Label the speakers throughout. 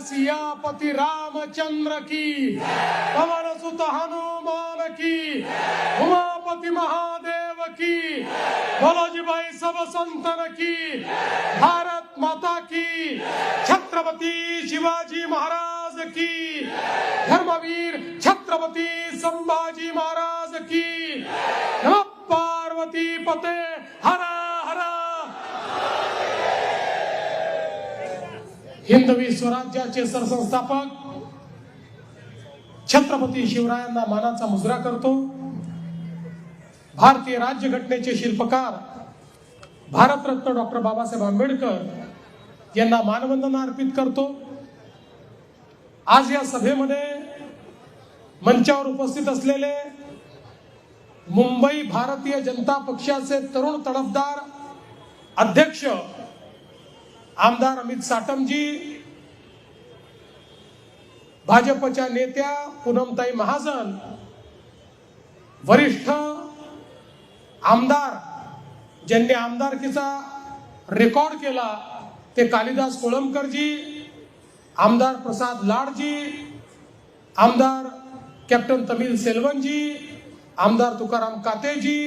Speaker 1: सियापति रामचंद्र की, पवन सुत हनुमान की, उमापति महादेव की, बोलो जी भाई सब संतन की, भारत माता की, छत्रपति शिवाजी महाराज की, धर्मवीर छत्रपति संभाजी महाराज की, नमः पार्वती पते हर हर। हिंदवी स्वराज्याचे सरसंस्थापक छत्रपती शिवरायांना मानाचा मुजरा करतो। भारतीय राज्यघटनेचे शिल्पकार भारतरत्न डॉक्टर बाबासाहेब आंबेडकर यांना मानवंदना अर्पित करतो। आज या सभेमध्ये मंचावर उपस्थित असलेले मुंबई भारतीय जनता पक्षाचे तरुण तडफदार अध्यक्ष आमदार अमित साटमजी, भाजपच्या नेत्या पूनमताई महाजन, वरिष्ठ आमदार ज्यांनी आमदारकीचा रेकॉर्ड केला ते कालिदास कोळंबकरजी, आमदार प्रसाद लाडजी, आमदार कॅप्टन तमिल सेल्वनजी, आमदार तुकाराम कातेजी,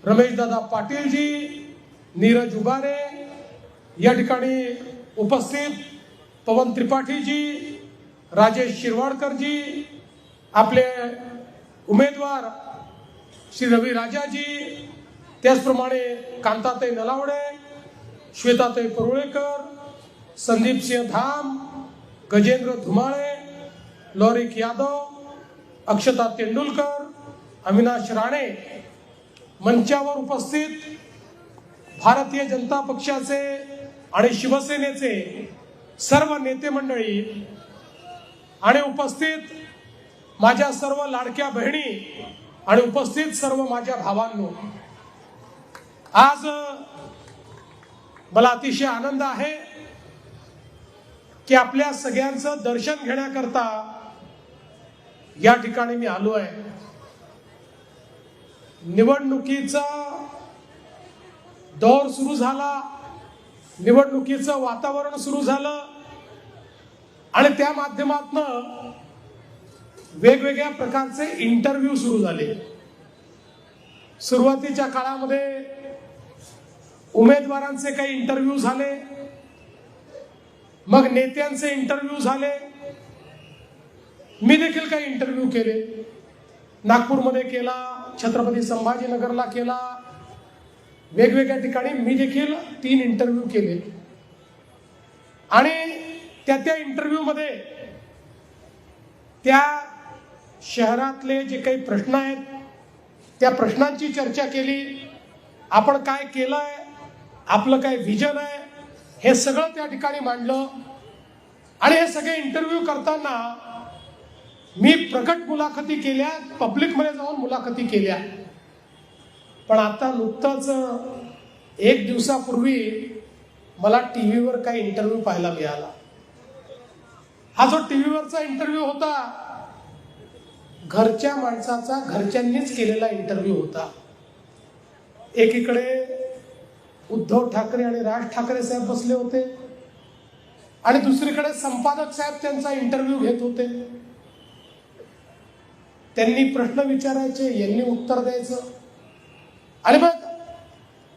Speaker 1: रमेशदादा पाटीलजी, नीरज उबारे, या ठिकाणी उपस्थित पवन त्रिपाठीजी, राजेश शिरवाडकरजी, आपले उमेदवार श्री रवी राजाजी, त्याचप्रमाणे कांताताई नलावडे, श्वेताताई परुळेकर, संदीप सिंह धाम, गजेंद्र धुमाळे, लौरिक यादव, अक्षता तेंडुलकर, अविनाश राणे, मंचावर उपस्थित भारतीय जनता पक्षाचे आणि शिवसेनेचे सर्व नेते मंडळी आणि उपस्थित माझ्या सर्व लाडक्या बहिणी आणि उपस्थित सर्व माझ्या भावांनो, आज मला अतिशय आनंद आहे की आपल्या सगळ्यांचं दर्शन घेण्याकरता या ठिकाणी मी आलो आहे। निवडणुकीचा दौर सुरू झाला, निवडणुकीचं वातावरण सुरू झालं आणि त्या माध्यमातून वेगवेगळ्या प्रकारचे इंटरव्ह्यू सुरू झाले। सुरुवातीच्या काळामध्ये उमेदवारांचे काही इंटरव्ह्यू झाले, मग नेत्यांचे इंटरव्ह्यू झाले, मी देखील काही इंटरव्ह्यू केले। नागपूरमध्ये केला, छत्रपती संभाजीनगरला केला, वेगवेगळ्या ठिकाणी मी देखील 3 इंटरव्ह्यू केले आणि त्या इंटरव्ह्यू मध्ये त्या शहरातले जे काही प्रश्न आहेत त्या प्रश्नांची चर्चा केली, आपण काय केलंय, आपलं काय विजन आहे, हे सगळं त्या ठिकाणी मांडलं। आणि हे सगळे इंटरव्ह्यू करताना मी प्रकट मुलाखती केल्या, पब्लिक मध्ये जाऊन मुलाखती केल्या। पण आता नुकताच 1 दिवसापूर्वी मला टीव्हीवर काही इंटरव्ह्यू पाहायला मिळाला। हा जो टीव्हीवरचा इंटरव्ह्यू होता घरच्या माणसाचा, घरच्यांनीच केलेला इंटरव्ह्यू होता। एकीकडे उद्धव ठाकरे आणि राज ठाकरे साहेब बसले होते आणि दुसरीकडे संपादक साहेब त्यांचा इंटरव्ह्यू घेत होते। त्यांनी प्रश्न विचारायचे, यांनी उत्तर द्यायचं। आणि मग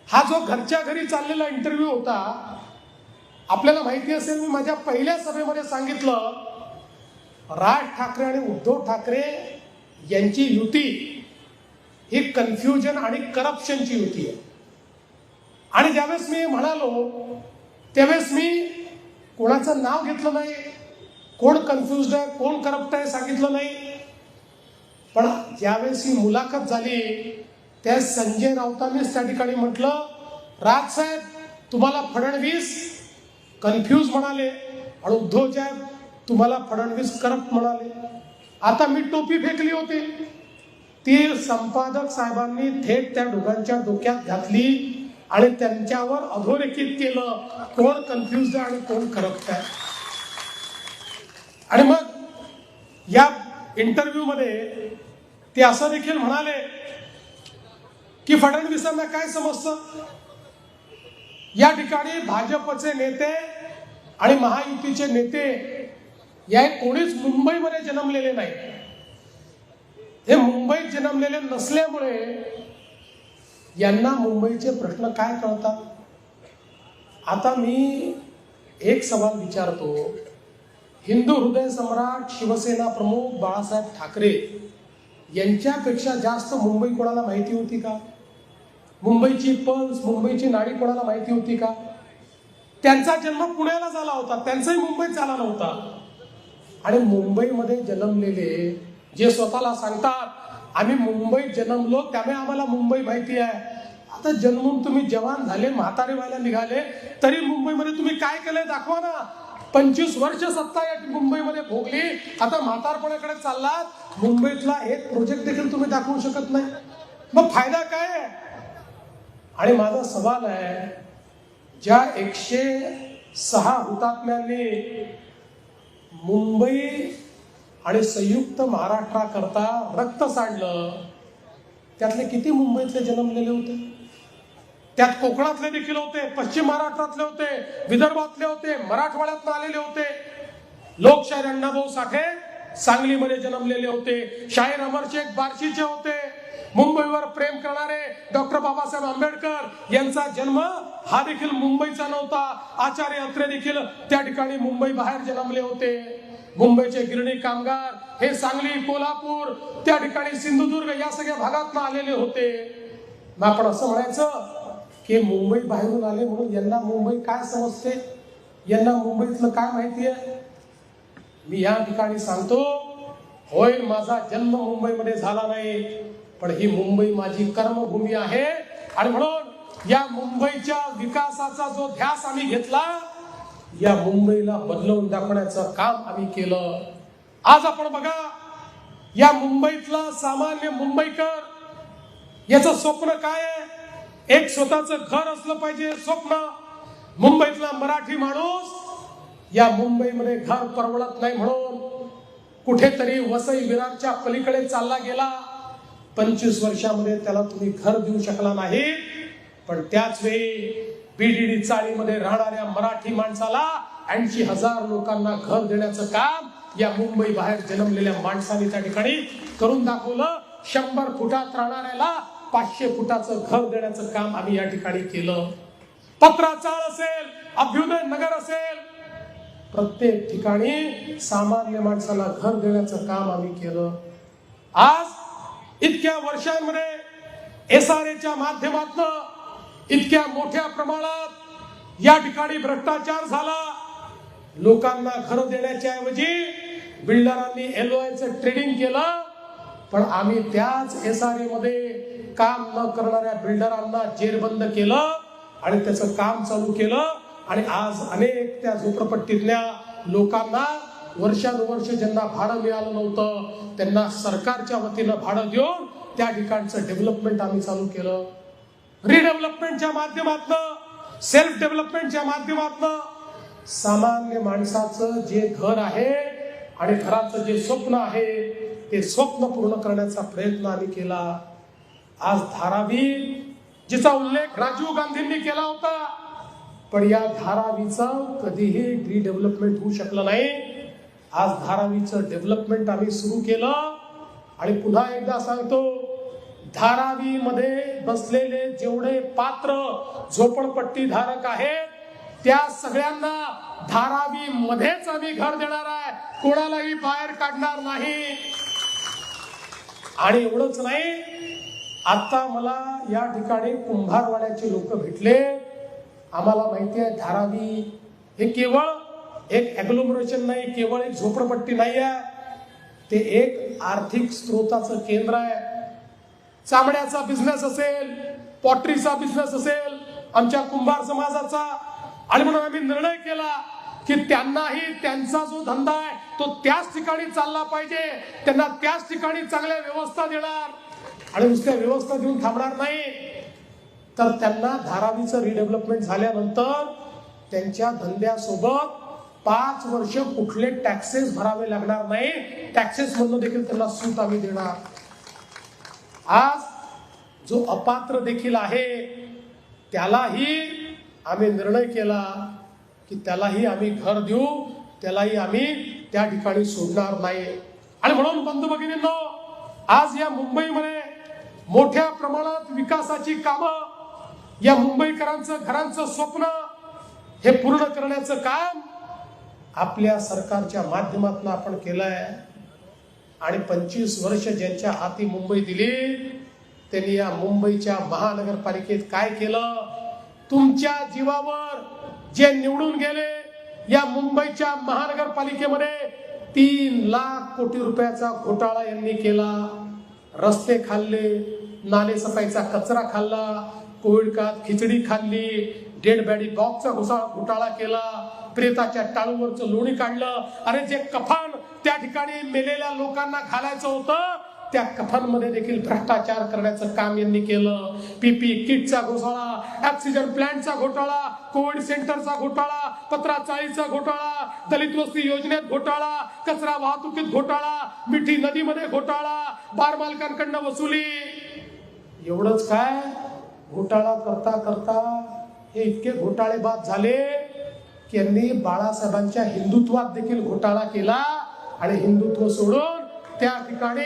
Speaker 1: हा जो घरच्या घरी चाललेला इंटरव्ह्यू होता, आपल्याला माहिती असेल मी माझ्या पहिल्या सभेमध्ये सांगितलं, राज ठाकरे आणि उद्धव ठाकरे यांची युती ही कन्फ्युजन आणि करप्शनची युती आहे। आणि ज्यावेळेस मी म्हणालो त्यावेळेस मी कोणाचं नाव घेतलं नाही, कोण कन्फ्युज्ड आहे, कोण करप्ट आहे सांगितलं नाही। पण ज्यावेळेस ही मुलाखत झाली त्या संजय राऊतांनीच त्या ठिकाणी म्हटलं, राज साहेब तुम्हाला फडणवीस कन्फ्यूज म्हणाले आणि उद्धव साहेब तुम्हाला फडणवीस करप्ट म्हणाले। आता मी टोपी फेकली होती, ती संपादक साहेबांनी थेट त्या दोघांच्या डोक्यात घातली आणि त्यांच्यावर अधोरेखित केलं कोण कन्फ्यूज आहे आणि कोण करप्ट आहे। आणि मग या इंटरव्ह्यू मध्ये ते असं देखील म्हणाले की फडणवीसांना काय समजतं, या ठिकाणी भाजपचे नेते आणि महायुतीचे नेते या कोणीच मुंबईमध्ये जन्मलेले नाही. हे मुंबईत जन्मलेले नसल्यामुळे यांना मुंबईचे प्रश्न काय कळतात. आता मी एक सवाल विचारतो. हिंदू हृदय सम्राट शिवसेना प्रमुख बाळासाहेब ठाकरे यांच्यापेक्षा जास्त मुंबई कोणाला माहिती होती का? मुंबईची पल्स, मुंबईची नाडी कोणाला माहिती होती का? त्यांचा जन्म पुण्याला झाला होता, त्यांचाही मुंबईत झाला नव्हता. आणि मुंबईमध्ये जन्मलेले जे स्वतःला सांगतात आम्ही मुंबईत जन्मलो त्यामुळे आम्हाला मुंबई माहिती आहे. आता जन्मून तुम्ही जवान झाले, म्हातारे व्हायला निघाले, तरी मुंबईमध्ये तुम्ही काय केलंय दाखवा ना. 25 वर्ष सत्ता या मुंबईमध्ये भोगली, आता म्हातारपणाकडे चाललात, मुंबईतला एक प्रोजेक्ट देखील तुम्ही दाखवू शकत नाही. मग फायदा काय आहे? आणि माझा सवाल आहे, ज्या 106 हुतात्म्यांनी मुंबई आणि संयुक्त महाराष्ट्राकरता रक्त सांडलं, त्यातले किती मुंबईतले जन्मलेले होते? त्यात कोकणातले देखील होते, पश्चिम महाराष्ट्रातले होते, विदर्भातले होते, मराठवाड्यातून आलेले होते. लोकशाहीर अण्णाभाऊ साठे सांगलीमध्ये जन्मलेले होते, शाहीर अमरशेख बार्शीचे होते. मुंबईवर प्रेम करणारे डॉक्टर बाबासाहेब आंबेडकर यांचा जन्म हा देखील मुंबईचा नव्हता. आचार्य अत्रे देखील त्या ठिकाणी मुंबई बाहेर जन्मले होते. मुंबईचे गिरणी कामगार हे सांगली, कोल्हापूर, त्या ठिकाणी सिंधुदुर्ग या सगळ्या भागातून आलेले होते. मग आपण असं म्हणायचं की मुंबई बाहेरून आले म्हणून यांना मुंबई काय समजते, यांना मुंबईतलं काय माहिती आहे? मी या ठिकाणी सांगतो, होय माझा जन्म मुंबईमध्ये झाला नाही, पण ही मुंबई माझी कर्मभूमी आहे. आणि म्हणून या मुंबईच्या विकासाचा जो ध्यास आम्ही घेतला, या मुंबईला बदलवून दाखवण्याचं काम आम्ही केलं. आज आपण बघा, या मुंबईतला सामान्य मुंबईकर याचं स्वप्न काय आहे? एक स्वतःचं घर असलं पाहिजे स्वप्न. मुंबईतला मराठी माणूस या मुंबईमध्ये घर परवडत नाही म्हणून कुठेतरी वसई विरारच्या पलीकडे चालला गेला. 25 वर्षामध्ये त्याला तुम्ही घर देऊ शकला नाही. पण त्याच वेळी बीडीडी चाळीमध्ये राहणाऱ्या मराठी माणसाला 80,000 लोकांना घर देण्याचं काम या मुंबई बाहेर जन्मलेल्या माणसाने त्या ठिकाणी करून दाखवलं. 100 फुटात राहणाऱ्याला 500 फुटाचं घर देण्याचं काम आम्ही या ठिकाणी केलं. पत्राचाळ असेल, अभ्युदय नगर असेल, प्रत्येक ठिकाणी सामान्य माणसाला घर देण्याचं काम आम्ही केलं. आज इतक्या वर्षांमध्ये SRAच्या माध्यमातून इतक्या मोठ्या प्रमाणात या ठिकाणी भ्रष्टाचार झाला. लोकांना घर देण्याच्या ऐवजी बिल्डरांनी LOIचं ट्रेडिंग केलं. पण आम्ही त्याच SRA मध्ये काम न करणाऱ्या बिल्डरांना जेरबंद केलं आणि त्याचं काम चालू केलं. आणि आज अनेक त्या झोपडपट्टीतल्या लोकांना वर्षानुवर्ष ज्यांना भाडं मिळालं नव्हतं त्यांना सरकारच्या वतीनं भाडं देऊन त्या ठिकाणचं डेव्हलपमेंट आम्ही चालू केलं. रिडेव्हलपमेंटच्या माध्यमातून, सेल्फ डेव्हलपमेंटच्या माध्यमातून सामान्य माणसाचं जे घर आहे आणि घराचं जे स्वप्न आहे ते स्वप्न पूर्ण करण्याचा प्रयत्न आम्ही केला. आज धारावी, जिचा उल्लेख राजीव गांधींनी केला होता, पण या धारावीचं कधीही रिडेव्हलपमेंट होऊ शकलं नाही. आज धारावीचं डेव्हलपमेंट आम्ही सुरू केलं. आणि पुन्हा एकदा सांगतो, धारावीमध्ये बसलेले जेवढे पात्र झोपडपट्टी धारक आहेत त्या सगळ्यांना धारावी मध्येच आम्ही घर देणार आहे, कोणालाही बाहेर काढणार नाही. आणि एवढंच नाही, आता मला या ठिकाणी कुंभारवाड्याचे लोक भेटले. आम्हाला माहिती आहे धारावी हे केवळ एक ॲग्लोमरेशन नाही, केवळ एक झोपडपट्टी नाही आहे, ते एक आर्थिक स्रोताचं केंद्र आहे. चामड्याचा बिझनेस असेल, पॉटरीचा बिझनेस असेल आमच्या कुंभार समाजाचा. आणि म्हणून आम्ही निर्णय केला की त्यांनाही त्यांचा जो धंदा आहे तो त्याच ठिकाणी चालला पाहिजे. त्यांना त्याच ठिकाणी चांगल्या व्यवस्था देणार आणि नुसत्या व्यवस्था देऊन थांबणार नाही. तर त्यांना धारावीचं रिडेव्हलपमेंट झाल्यानंतर त्यांच्या धंद्यासोबत 5 वर्ष कुठले टॅक्सेस भरावे लागणार नाही. टॅक्सेस मधून देखील त्यांना सूट आम्ही देणार. आज जो अपात्र देखील आहे त्यालाही आम्ही निर्णय केला की त्यालाही आम्ही घर देऊ, त्यालाही आम्ही त्या ठिकाणी सोडणार नाही. आणि म्हणून बंधू भगिनींनो, आज या मुंबईमध्ये मोठ्या प्रमाणात विकासाची कामं, या मुंबईकरांचं घरांचं स्वप्न हे पूर्ण करण्याचं काम आपल्या सरकारच्या माध्यमातून आपण केलंय. आणि 25 वर्ष ज्यांच्या हाती मुंबई दिली, त्यांनी या मुंबईच्या महानगरपालिकेत काय केलं? तुमच्या जीवावर जे निवडून गेले, या मुंबईच्या महानगरपालिकेमध्ये 3 लाख कोटी रुपयाचा घोटाळा यांनी केला. रस्ते खाल्ले, नाले सफाईचा कचरा खाल्ला, कोविड काळात खिचडी खाल्ली, डेड बॉडी बॉक्सचा घोटाळा केला, प्रेताच्या टाळूवरचं लोणी काढलं. अरे जे कफन त्या ठिकाणी मेलेल्या लोकांना घालायचं होतं, त्या कफनमध्ये देखील भ्रष्टाचार करण्याचं काम यांनी केलं. पीपी किटचा घोटाळा, ऑक्सिजन प्लांटचा घोटाळा, कोविड सेंटरचा घोटाळा, पत्रा चाळीचा घोटाळा, दलित वस्ती योजनेत घोटाळा, कचरा वाहतुकीत घोटाळा, मिठी नदीमध्ये घोटाळा, बार मालकांकडनं वसुली. एवढंच काय, घोटाळा करता करता हे इतके घोटाळेबाज झाले की यांनी बाळासाहेबांच्या हिंदुत्वात देखील घोटाळा केला. आणि हिंदुत्व सोडून त्या ठिकाणी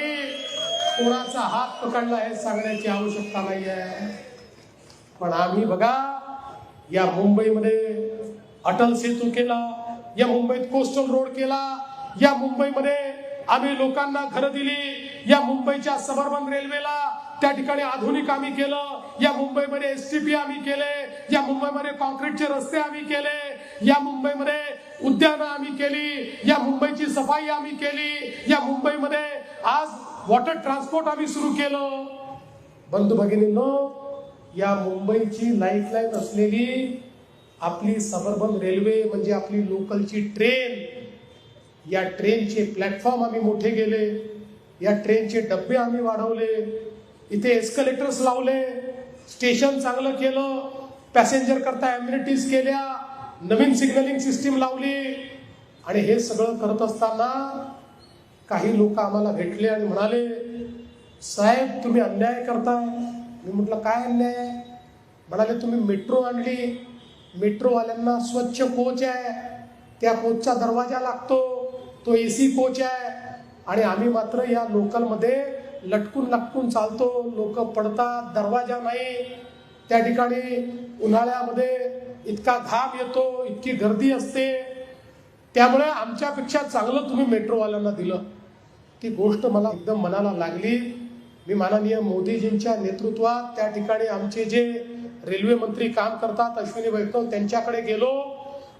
Speaker 1: कोणाचा हात पकडला हे सांगण्याची आवश्यकता नाही आहे. पण आम्ही बघा, या मुंबईमध्ये अटल सेतू केला, या मुंबईत कोस्टल रोड केला, या मुंबईमध्ये आम्ही लोकांना घरं दिली, या मुंबईच्या सबअर्बन रेल्वेला त्या ठिकाणी आधुनिक आम्ही केलं, या मुंबईमध्ये एसटीपी आम्ही केले, या मुंबईमध्ये कॉन्क्रीटचे रस्ते आम्ही केले, या मुंबईमध्ये उद्यानं आम्ही केली, या मुंबईची सफाई आम्ही केली, या मुंबईमध्ये आज वॉटर ट्रान्सपोर्ट आम्ही सुरू केलं. बंधू भगिनींनो, या मुंबईची लाईफलाईन असलेली आपली सबअर्बन रेल्वे म्हणजे आपली लोकलची ट्रेन, या ट्रेनचे प्लॅटफॉर्म आम्ही मोठे केले, या ट्रेनचे डब्बे आम्ही वाढवले, इथे एस्कलेटर्स लावले, स्टेशन चांगलं केलं, पॅसेंजर करता एम्युनिटीज केल्या, नवीन सिग्नलिंग सिस्टीम लावली. आणि हे सगळं करत असताना काही लोक आम्हाला भेटले आणि म्हणाले, साहेब तुम्ही अन्याय करताय. मी म्हटलं काय अन्याय आहे? म्हणाले तुम्ही मेट्रो आणली, मेट्रोवाल्यांना स्वच्छ कोच आहे, त्या कोचचा दरवाजा लागतो, तो AC कोच आहे, आणि आम्ही मात्र या लोकलमध्ये लटकून चालतो, लोक पडतात, दरवाजा नाही, त्या ठिकाणी उन्हाळ्यामध्ये इतका घाम येतो, इतकी गर्दी असते, त्यामुळे आमच्यापेक्षा चांगलं तुम्ही मेट्रोवाल्यांना दिलं. ती गोष्ट मला एकदम मनाला लागली. मी माननीय मोदीजींच्या नेतृत्वात त्या ठिकाणी आमचे जे रेल्वे मंत्री काम करतात, अश्विनी वैष्णव, त्यांच्याकडे गेलो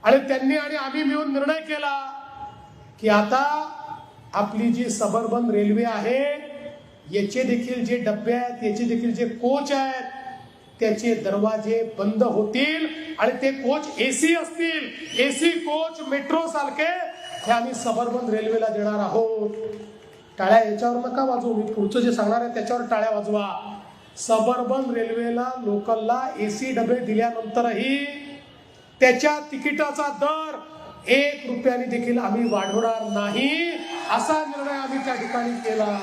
Speaker 1: आणि त्यांनी आणि आम्ही मिळून निर्णय केला की आता आपली जी सबअर्बन रेल्वे आहे, याचे देखील जे डब्बे आहेत, याचे देखील जे कोच आहेत, त्याचे दरवाजे बंद होतील आणि ते कोच AC असतील. AC कोच मेट्रो सारखे हे आम्ही सबअर्बन रेल्वेला देणार आहोत. टाळ्या याच्यावर नका वाजवू, मी पुढचं जे सांगणार आहे त्याच्यावर टाळ्या वाजवा. सबअर्बन रेल्वेला लोकलला AC डबे दिल्यानंतरही त्याच्या तिकिटाचा दर 1 रुपयाने देखील आम्ही वाढवणार नाही, असा निर्णय आम्ही त्या ठिकाणी केला.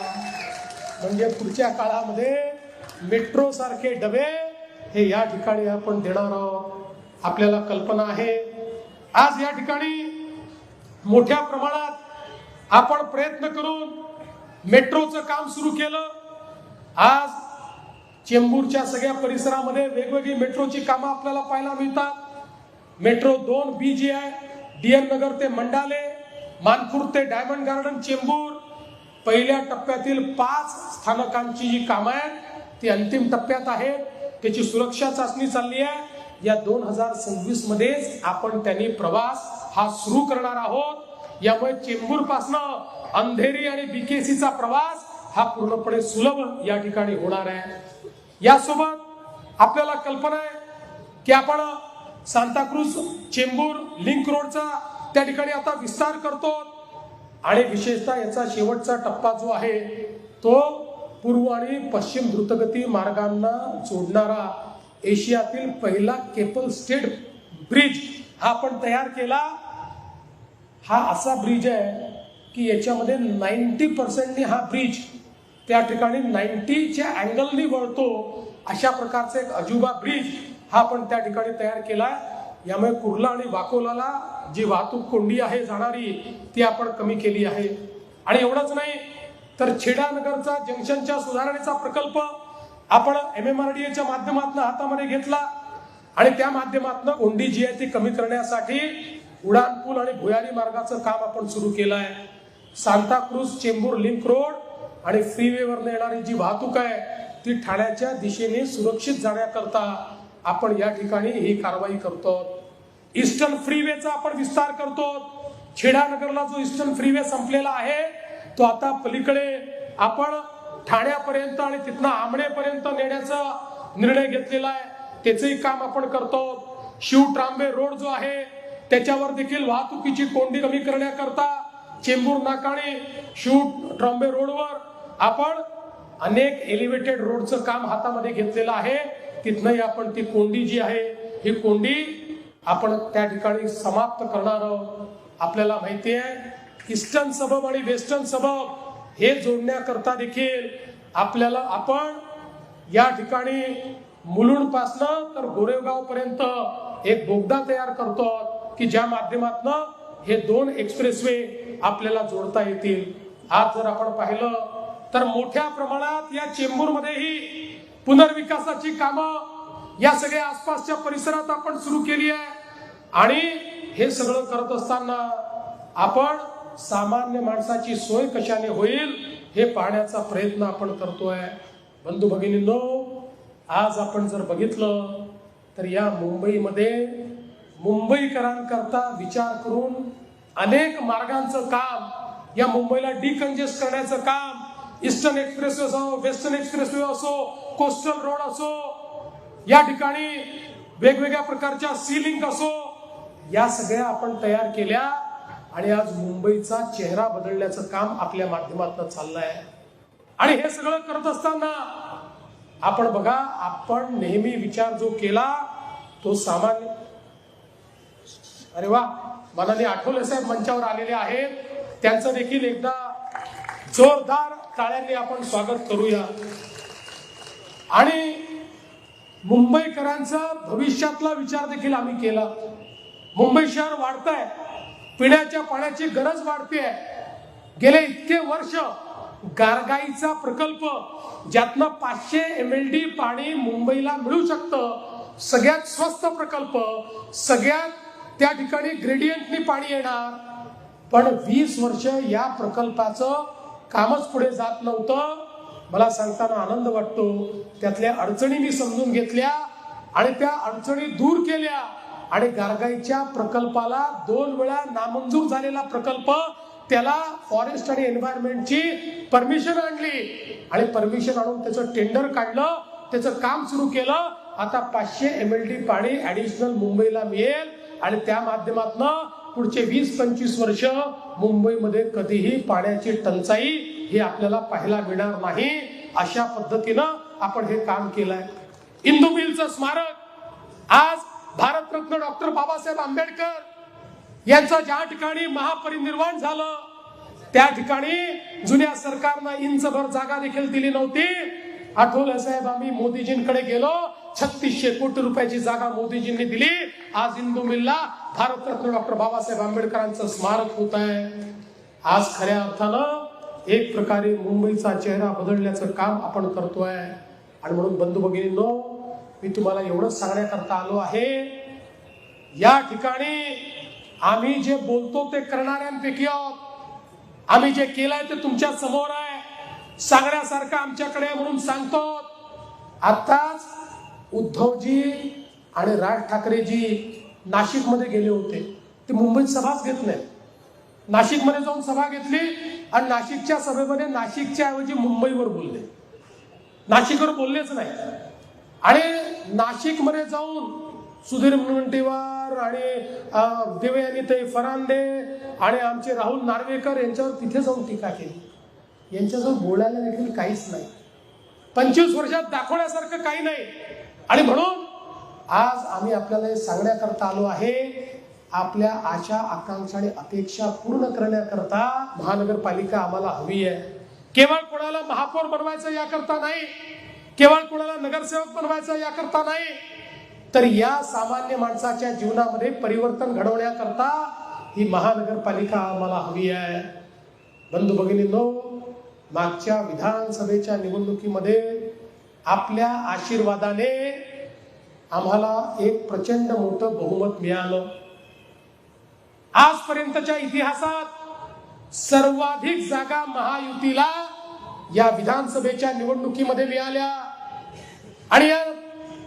Speaker 1: म्हणजे पुढच्या काळामध्ये मेट्रो सारखे डबे हे या ठिकाणी आपण देणार आहोत. आपल्याला कल्पना आहे, आज या ठिकाणी मोठ्या प्रमाणात आपण प्रयत्न करून मेट्रोचं काम सुरू केलं. आज चेंबूरच्या सगळ्या परिसरामध्ये वेगवेगळी मेट्रोची कामं आपल्याला पाहायला मिळतात. मेट्रो 2B जी आहे, DN नगर ते मंडाले, मानखुर्द ते डायमंड गार्डन, चेंबूर, पहिल्या टप्प्यातील 5 स्थानकांची जी कामं आहेत ती अंतिम टप्प्यात आहेत. त्याची सुरक्षा चाचणी चालली आहे. या 2026 मध्येच आपण त्यांनी प्रवास हा सुरू करणार आहोत. यामुळे चेंबूर पासनं अंधेरी आणि BKCचा प्रवास हा पूर्णपणे सुलभ या ठिकाणी होणार आहे. यासोबत आपल्याला कल्पना आहे की आपण सांताक्रूज चेंबूर लिंक रोडचा त्या ठिकाणी आता विस्तार करतो आणि विशेषतः याचा शेवटचा टप्पा जो आहे तो पूर्व आणि पश्चिम द्रुतगती मार्गांना जोडणारा एशियातील पहिला केबल स्टेड ब्रिज हा आपण तयार केला. हा असा ब्रिज आहे की याच्यामध्ये 90% हा ब्रिज त्या ठिकाणी 90च्या अँगलनी वळतो, अशा प्रकारचा एक अजुबा ब्रिज हा आपण त्या ठिकाणी तयार केला. यामुळे कुर्ला आणि वाकोलाला जी वाहतूक कोंडी आहे जाणारी ती आपण कमी केली आहे. आणि एवढंच नाही तर छेडानगरचा जंक्शनच्या सुधारणेचा प्रकल्प आपण MMRDAच्या माध्यमातून हातामध्ये घेतला आणि त्या माध्यमातून कोंडी जी आहे ती कमी करण्यासाठी उडानपूल आणि भुयारी मार्गाचं काम आपण सुरू केलं आहे. सांताक्रूज चेंबूर लिंक रोड आणि फ्रीवेवरनं येणारी जी वाहतूक आहे ती ठाण्याच्या दिशेने सुरक्षित जाण्याकरता आपण या ठिकाणी ही कारवाई करतो. ईस्टर्न फ्रीवेचा आपण विस्तार करतो. छेडानगरला जो ईस्टर्न फ्रीवे संपलेला आहे तो आता पलीकडे आपण ठाण्यापर्यंत आणि तिथनं आमणेपर्यंत नेण्याचा निर्णय घेतलेला आहे. त्याचंही काम आपण करतो. शिव ट्रांबे रोड जो आहे त्याच्यावर देखील वाहतुकीची कोंडी कमी करण्याकरता चेंबूर नाकाणे शिव ट्रांबे रोडवर आपण अनेक एलिव्हेटेड रोडचं काम हातामध्ये घेतलेलं आहे. तिथनंही आपण ती कोंडी जी आहे ही कोंडी आपण त्या ठिकाणी समाप्त करणार आहोत. आपल्याला माहिती आहे ईस्टर्न सबब आणि वेस्टर्न सबब हे जोडण्याकरता देखील आपल्याला आपण या ठिकाणी मुलुंड पासनं तर गोरेगाव पर्यंत एक बोगदा तयार करतो की ज्या माध्यमातून हे 2 एक्सप्रेसवे आपल्याला जोडता येतील. आज जर आपण पाहिलं तर मोठ्या प्रमाणात या चेंबूरमध्येही पुनर्विकासाची कामं या सगळ्या आसपासच्या परिसरात आपण सुरू केली आहे. आणि हे सगळं करत असताना आपण सामान्य माणसाची सोय कशाने होईल हे पाहण्याचा प्रयत्न आपण करतोय. बंधू भगिनींनो, आज आपण जर बघितलं तर या मुंबईमध्ये मुंबईकरांकरता विचार करून अनेक मार्गांचं काम, या मुंबईला डिकंजेस्ट करण्याचं काम, ईस्टर्न एक्सप्रेसवे असो, वेस्टर्न एक्सप्रेसवे असो, कोस्टल रोड असो, या ठिकाणी वेगवेगळ्या प्रकारच्या सी लिंक असो, या सगळ्या आपण तयार केल्या आणि आज मुंबईचा चेहरा बदलण्याचं काम आपल्या माध्यमातून चाललंय. आणि हे सगळं करत असताना आपण बघा, आपण नेहमी विचार जो केला तो सामान्य, अरे वा, माननीय आठवले साहेब मंचावर आलेले आहेत, त्यांचं देखील एकदा जोरदार टाळ्यांनी आपण स्वागत करूया. आणि मुंबईकरांचा भविष्यातला विचार देखील आम्ही केला. मुंबई शहर वाढतंय, पिण्याच्या पाण्याची गरज वाढते. गेले इतके वर्ष गारगाईचा प्रकल्प ज्यातनं 500 MLD पाणी मुंबईला मिळू शकतं, सगळ्यात स्वस्त प्रकल्प, सगळ्यात त्या ठिकाणी ग्रेडियंटनी पाणी येणार, पण 20 वर्ष या प्रकल्पाचं कामच पुढे जात नव्हतं. मला सांगताना आनंद वाटतो, त्यातल्या अडचणी मी समजून घेतल्या आणि त्या अडचणी दूर केल्या आणि गारगाईच्या प्रकल्पाला 2 वेळा नामंजूर झालेला प्रकल्प, त्याला फॉरेस्ट आणि एन्व्हायरमेंटची परमिशन आणली आणि परमिशन आणून त्याचं टेंडर काढलं, त्याचं काम सुरू केलं. आता 500 MLD पाणी ऍडिशनल मुंबईला मिळेल आणि त्या माध्यमातून पुढचे 20-25 वर्ष मुंबईमध्ये कधीही पाण्याची टंचाई ही आपल्याला पाहायला मिळणार नाही. अशा पद्धतीनं आपण हे काम केलंय. इंदू मिलचं स्मारक आज भारतरत्न डॉक्टर बाबासाहेब आंबेडकर यांचं ज्या ठिकाणी महापरिनिर्वाण झालं त्या ठिकाणी जुन्या सरकारनं इंचभर जागा देखील दिली नव्हती. आठवले साहेब, आम्ही मोदीजींकडे गेलो, 3600 कोटी रुपयाची जागा मोदीजींनी दिली. आज इंदू मिलला भारतरत्न डॉक्टर बाबासाहेब आंबेडकरांचं स्मारक होत आहे. आज खऱ्या अर्थानं एक प्रकारे मुंबईचा चेहरा बदलण्याचं काम आपण करतोय. आणि म्हणून बंधू भगिनींनो, मी तुम्हाला एवढंच सांगण्याकरता आलो आहे, या ठिकाणी आम्ही जे बोलतो ते करणाऱ्यांपैकी आहोत. आम्ही जे केलंय ते तुमच्या समोर आहे, सांगण्यासारखं आमच्याकडे म्हणून सांगतो. आताच उद्धवजी आणि राज ठाकरेजी नाशिकमध्ये गेले होते. ते मुंबईत सभाच घेत नाही, नाशिकमध्ये जाऊन सभा घेतली आणि नाशिकच्या सभेमध्ये नाशिकच्या ऐवजी मुंबईवर बोलले, नाशिकवर बोललेच नाही. आणि नाशिकमध्ये जाऊन सुधीर मुनगंटीवार आणि देवयानीताई फरांदे आणि आमचे राहुल नार्वेकर यांच्यावर तिथे जाऊन टीका केली. यांच्याजवळ बोलायला देखील काहीच नाही, 25 वर्षात दाखवण्यासारखं काही नाही. आणि म्हणून आज आम्ही आपल्याला हे सांगण्याकरता आलो आहे, आपल्या आशा आकांक्षा आणि अपेक्षा पूर्ण करण्याकरता महानगरपालिका आम्हाला हवी आहे. केवळ कोणाला महापौर बनवायचं याकरता नाही, केवळ कोणाला नगरसेवक बनवायचं याकरता नाही, तर या सामान्य माणसाच्या जीवनामध्ये परिवर्तन घडवण्याकरता ही महानगरपालिका आम्हाला हवी आहे. बंधू भगिनींनो, मागच्या विधानसभेच्या निवडणुकीमध्ये आपल्या आशीर्वादाने आम्हाला एक प्रचंड मोठं बहुमत मिळालं. आजपर्यंतच्या इतिहासात सर्वाधिक जागा महायुतीला या विधानसभेच्या निवडणुकीमध्ये मिळाल्या. आणि या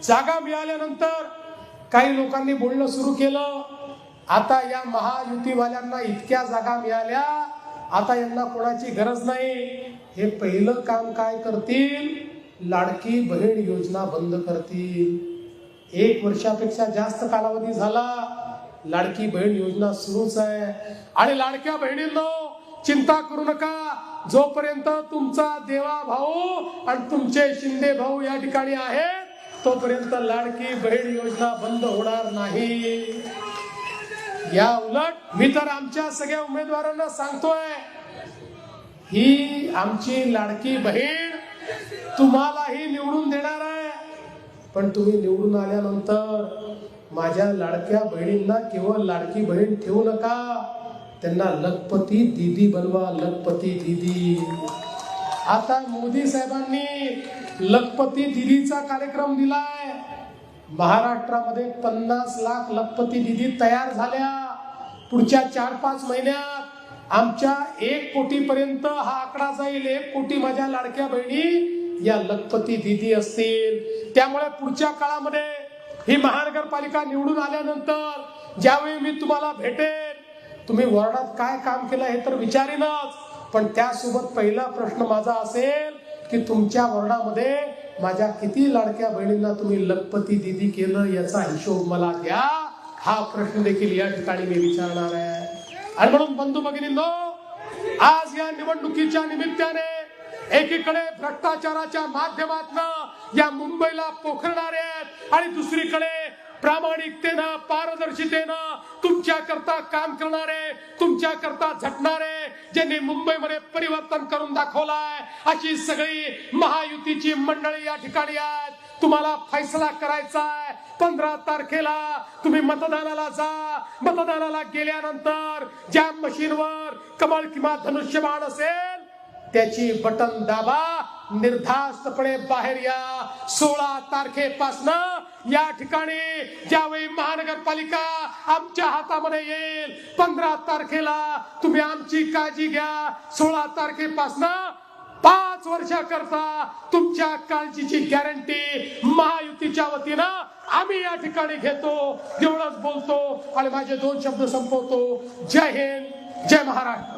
Speaker 1: जागा मिळाल्यानंतर काही लोकांनी बोलणं सुरू केलं, आता या महायुतीवाल्यांना इतक्या जागा मिळाल्या, आता यांना कोणाची गरज नाही. हे पहिलं काम काय करतील? लाडकी बहीण योजना बंद करतील. 1 वर्षापेक्षा जास्त कालावधी झाला, लाडकी बहीण योजना सुरूच आहे. आणि लाडक्या बहिणींनो, चिंता करू नका, जोपर्यंत तुमचा देवा भाऊ आणि तुमचे शिंदे भाऊ या ठिकाणी आहेत तोपर्यंत लाडकी बहीण योजना बंद होणार नाही. या उलट मी तर आमच्या सगळ्या उमेदवारांना सांगतोय, ही आमची लाडकी बहीण तुम्हालाही निवडून देणार आहे. पण तुम्ही निवडून आल्यानंतर माझ्या लाडक्या बहिणींना केवळ लाडकी बहीण ठेवू नका, त्यांना लखपती दीदी बनवा. लखपती दीदी. आता मोदी साहेबांनी लखपती दीदीचा कार्यक्रम दिलाय. महाराष्ट्रामध्ये 50 लाख लखपती दीदी तयार झाल्या. पुढच्या 4-5 महिन्यात आमच्या 1 कोटीपर्यंत हा आकडा जाईल. 1 कोटी माझ्या लाडक्या बहिणी या लखपती दीदी असतील. त्यामुळे पुढच्या काळामध्ये ही महानगरपालिका निवडून आल्यानंतर ज्यावेळी मी तुम्हाला भेटेन, तुम्ही वॉर्डात काय काम केलं हे तर विचारेनच, पण त्यासोबत पहिला प्रश्न माझा असेल की तुमच्या वॉर्डामध्ये माझ्या किती लाडक्या बहिणींना तुम्ही लखपती दीदी केलं याचा हिशोब मला द्या. हा प्रश्न देखील या ठिकाणी मी विचारणार आहे. आणि म्हणून बंधू भगिनींनो, आज या निवडणुकीच्या निमित्ताने एकीकडे भ्रष्टाचाराच्या माध्यमातून या मुंबईला पोखरणारे आहेत आणि दुसरीकडे प्रामाणिकतेनं, पारदर्शितेनं तुमच्या करता काम करणारे, तुमच्या करता झटणारे, ज्यांनी मुंबईमध्ये परिवर्तन करून दाखवलाय, अशी सगळी महायुतीची मंडळी या ठिकाणी आहेत. तुम्हाला फैसला करायचा आहे. 15 तारखेला तुम्ही मतदानाला जा. मतदानाला गेल्यानंतर ज्या मशीनवर कमळ किंवा धनुष्यबाण असेल त्याची बटन दाबा, निर्धास्तपणे बाहेर या. 16 तारखेपासून या ठिकाणी ज्यावेळी महानगरपालिका आमच्या हातामध्ये येईल, 15 तारखेला तुम्ही आमची काळजी घ्या. 16 तारखेपासून 5 वर्षाकरता तुमच्या काळजीची गॅरंटी महायुतीच्या वतीनं आम्ही या ठिकाणी घेतो. एवढंच बोलतो आणि माझे 2 शब्द संपवतो. जय हिंद, जय महाराष्ट्र.